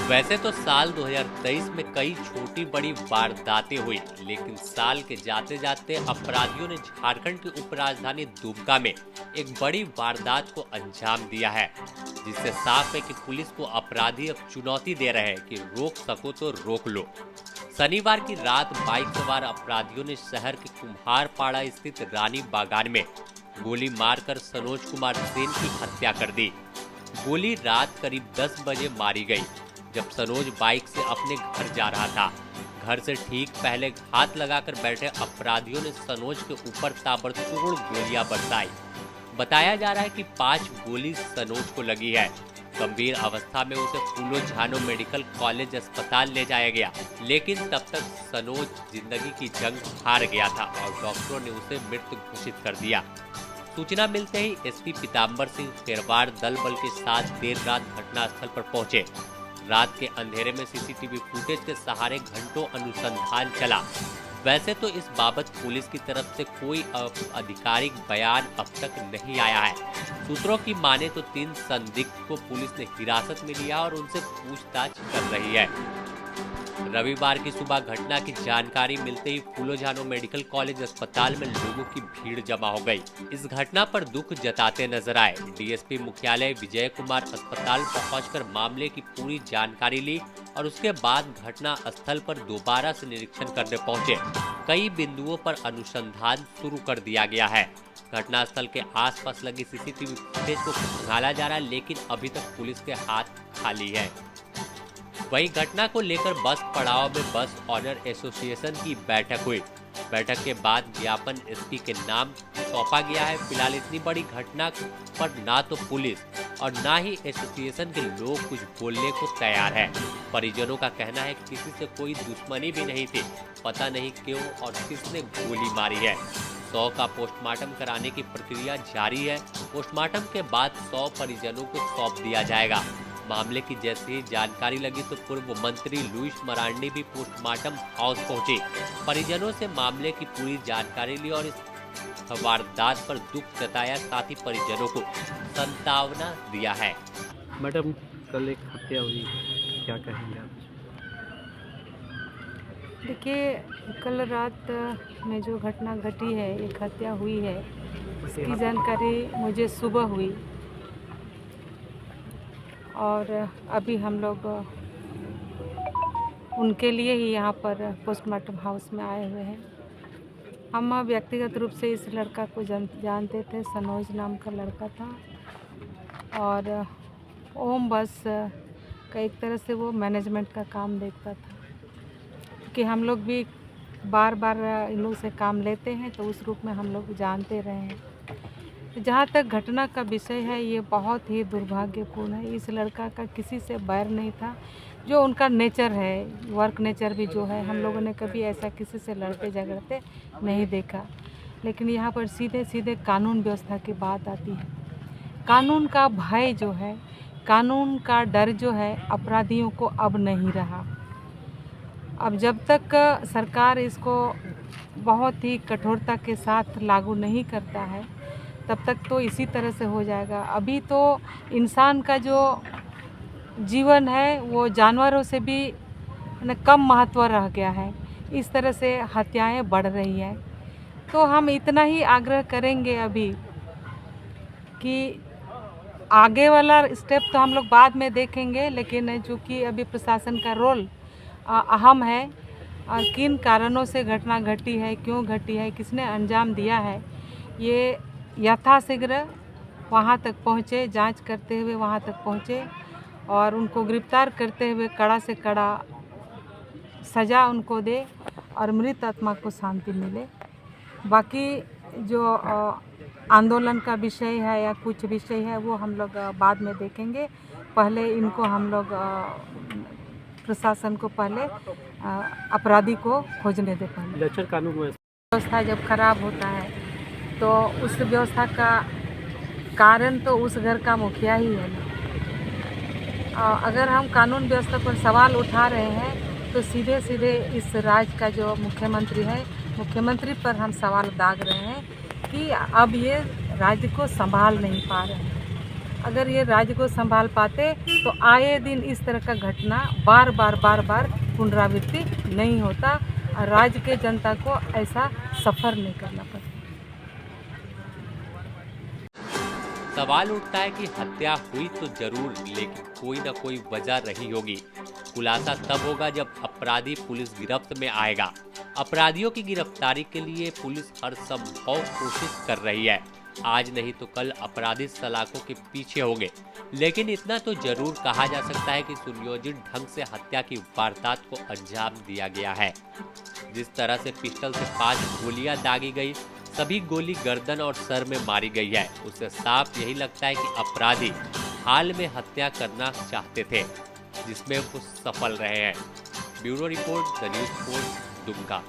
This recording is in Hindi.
वैसे तो साल 2023 में कई छोटी बड़ी वारदातें हुई, लेकिन साल के जाते जाते अपराधियों ने झारखंड की उपराजधानी दुमका में एक बड़ी वारदात को अंजाम दिया है, जिससे साफ है कि पुलिस को अपराधी अब चुनौती दे रहे हैं कि रोक सको तो रोक लो। शनिवार की रात बाइक सवार अपराधियों ने शहर के कुम्हारपाड़ा स्थित रानी बागान में गोली मारकर सनोज कुमार सेन की हत्या कर दी। गोली रात करीब 10 बजे मारी गई, जब सनोज बाइक से अपने घर जा रहा था। घर से ठीक पहले घात लगाकर बैठे अपराधियों ने सनोज के ऊपर ताबड़तोड़ गोलियां बरसाई। बताया जा रहा है कि 5 गोली सनोज को लगी है। गंभीर अवस्था में उसे फूलो झानो मेडिकल कॉलेज अस्पताल ले जाया गया, लेकिन तब तक सनोज जिंदगी की जंग हार गया था और डॉक्टरों ने उसे मृत घोषित कर दिया। सूचना मिलते ही एसपी पीताम्बर सिंह खेरवाड़ दल बल के साथ देर रात घटनास्थल पर पहुंचे। रात के अंधेरे में सीसीटीवी फुटेज के सहारे घंटों अनुसंधान चला। वैसे तो इस बाबत पुलिस की तरफ से कोई आधिकारिक बयान अब तक नहीं आया है। सूत्रों की माने तो 3 संदिग्ध को पुलिस ने हिरासत में लिया और उनसे पूछताछ कर रही है। रविवार की सुबह घटना की जानकारी मिलते ही फूलो झानो मेडिकल कॉलेज अस्पताल में लोगों की भीड़ जमा हो गई। इस घटना पर दुख जताते नजर आए डीएसपी मुख्यालय विजय कुमार अस्पताल पहुंचकर मामले की पूरी जानकारी ली और उसके बाद घटना स्थल पर दोबारा से निरीक्षण करने पहुंचे। कई बिंदुओं पर अनुसंधान शुरू कर दिया गया है। घटनास्थल के आसपास लगी सीसीटीवी फुटेज को खंगाला जा रहा है, लेकिन अभी तक पुलिस के हाथ खाली है। वहीं घटना को लेकर बस पड़ाव में बस ऑनर एसोसिएशन की बैठक हुई। बैठक के बाद ज्ञापन एसपी के नाम सौंपा गया है। फिलहाल इतनी बड़ी घटना पर ना तो पुलिस और ना ही एसोसिएशन के लोग कुछ बोलने को तैयार है। परिजनों का कहना है कि किसी से कोई दुश्मनी भी नहीं थी, पता नहीं क्यों और किसने गोली मारी है। 100 का पोस्टमार्टम कराने की प्रक्रिया जारी है। पोस्टमार्टम के बाद 100 परिजनों को सौंप दिया जाएगा। मामले की जैसे ही जानकारी लगी तो पूर्व मंत्री लुइस मरांडी भी पोस्टमार्टम हाउस पहुंचे। परिजनों से मामले की पूरी जानकारी ली और इस वारदात पर दुख जताया, साथ ही परिजनों को सांत्वना दिया है। मैडम, कल एक हत्या हुई, क्या कहेंगे आप? देखिए, कल रात में जो घटना घटी है, एक हत्या हुई है, इसकी जानकारी मुझे सुबह हुई और अभी हम लोग उनके लिए ही यहाँ पर पोस्टमार्टम हाउस में आए हुए हैं। हम व्यक्तिगत रूप से इस लड़का को जानते थे। सनोज नाम का लड़का था और ओम बस का एक तरह से वो मैनेजमेंट का काम देखता था, कि हम लोग भी बार बार इन लोग से काम लेते हैं तो उस रूप में हम लोग जानते रहे हैं। जहाँ तक घटना का विषय है, ये बहुत ही दुर्भाग्यपूर्ण है। इस लड़का का किसी से बैर नहीं था। जो उनका नेचर है, वर्क नेचर भी जो है, हम लोगों ने कभी ऐसा किसी से लड़ते झगड़ते नहीं देखा। लेकिन यहाँ पर सीधे सीधे कानून व्यवस्था की बात आती है। कानून का भय जो है, कानून का डर जो है, अपराधियों को अब नहीं रहा। अब जब तक सरकार इसको बहुत ही कठोरता के साथ लागू नहीं करता है, तब तक तो इसी तरह से हो जाएगा। अभी तो इंसान का जो जीवन है वो जानवरों से भी कम महत्व रह गया है। इस तरह से हत्याएं बढ़ रही हैं। तो हम इतना ही आग्रह करेंगे अभी कि आगे वाला स्टेप तो हम लोग बाद में देखेंगे, लेकिन चूँकि अभी प्रशासन का रोल अहम है और किन कारणों से घटना घटी है, क्यों घटी है, किसने अंजाम दिया है, ये यथाशीघ्र वहाँ तक पहुँचे, जांच करते हुए वहाँ तक पहुँचे और उनको गिरफ्तार करते हुए कड़ा से कड़ा सज़ा उनको दे और मृत आत्मा को शांति मिले। बाकी जो आंदोलन का विषय है या कुछ विषय है वो हम लोग बाद में देखेंगे। पहले इनको हम लोग प्रशासन को पहले अपराधी को खोजने दे। पहले कानून व्यवस्था जब खराब होता है तो उस व्यवस्था का कारण तो उस घर का मुखिया ही है ना। अगर हम कानून व्यवस्था पर सवाल उठा रहे हैं तो सीधे सीधे इस राज्य का जो मुख्यमंत्री है, मुख्यमंत्री पर हम सवाल दाग रहे हैं कि अब ये राज्य को संभाल नहीं पा रहे हैं। अगर ये राज्य को संभाल पाते तो आए दिन इस तरह का घटना बार बार पुनरावृत्ति नहीं होता और राज्य के जनता को ऐसा सफ़र नहीं करना पड़ता। सवाल उठता है कि हत्या हुई तो जरूर, लेकिन कोई ना कोई वजह रही होगी। खुलासा तब होगा जब अपराधी पुलिस गिरफ्त में आएगा। अपराधियों की गिरफ्तारी के लिए पुलिस हर संभव कोशिश कर रही है। आज नहीं तो कल अपराधी सलाखों के पीछे होंगे, लेकिन इतना तो जरूर कहा जा सकता है कि सुनियोजित ढंग से हत्या की वारदात को अंजाम दिया गया है। जिस तरह से पिस्टल से 5 गोलियां दागी गई, सभी गोली गर्दन और सर में मारी गई है, उससे साफ यही लगता है कि अपराधी हाल में हत्या करना चाहते थे, जिसमें वो सफल रहे हैं। Bureau report, the news post, Dumka.